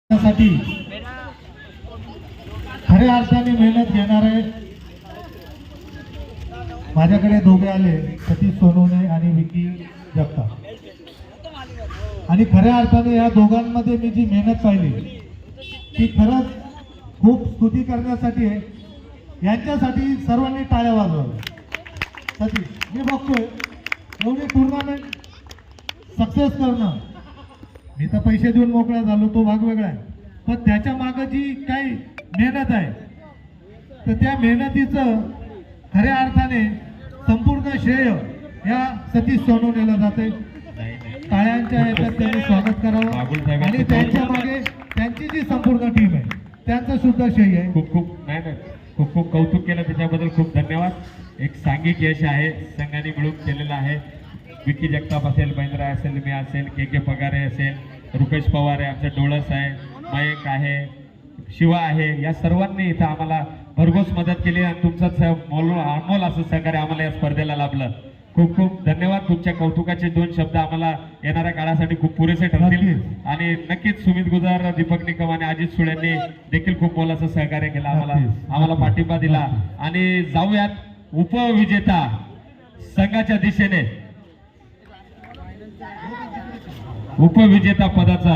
साठी खऱ्या अर्थाने मेहनत घेणारे माझ्याकडे दोघे आले, सतीश सोनवणे आणि विकी जगताप. आणि खऱ्या अर्थाने या दोघांमध्ये मी जी मेहनत पाहिली ती खरंच खूप स्तुती करण्यासाठी आहे. यांच्यासाठी सर्वांनी टाळ्या वाजवाव्या. सतीश, मी बघतोय एवढी टुर्नामेंट सक्सेस करणं, मी तर पैसे देऊन मोकळा झालो, तो भाग वेगळा आहे, पण त्याच्या मागे जी काही मेहनत आहे तर त्या मेहनतीचं खऱ्या अर्थाने संपूर्ण श्रेय या सतीश सोनवणेला जाते. टाळ्यांच्या याच्यात त्यांनी स्वागत करावं आणि त्यांच्या मागे त्यांची जी संपूर्ण टीम आहे त्यांचं सुद्धा श्रेय आहे. खूप खूप कौतुक केलं, त्याच्याबद्दल खूप धन्यवाद. एक सांघिक यश आहे, संघाने मिळून केलेलं आहे. विकी जगताप असेल, महिंद्रा असेल, मी असेल, के पगारे असेल, रुपेश पवार आहे, आमचा डोळस आहे, मयंक आहे, शिवा आहे, या सर्वांनी इथं आम्हाला भरघोस मदत केली आणि तुमचं अनमोल असं सहकार्य आम्हाला या स्पर्धेला लाभलं. खूप खूप धन्यवाद. तुमच्या कौतुकाचे दोन शब्द आम्हाला येणाऱ्या काळासाठी खूप पुरेसे ठरतील आणि नक्कीच सुमित गुजर, दीपक निकम आणि अजित सुळेंनी देखील खूप मोलाचं सहकार्य केलं, आम्हाला पाठिंबा दिला. आणि जाऊयात उपविजेता संघाच्या दिशेने. उपविजेता पदाचा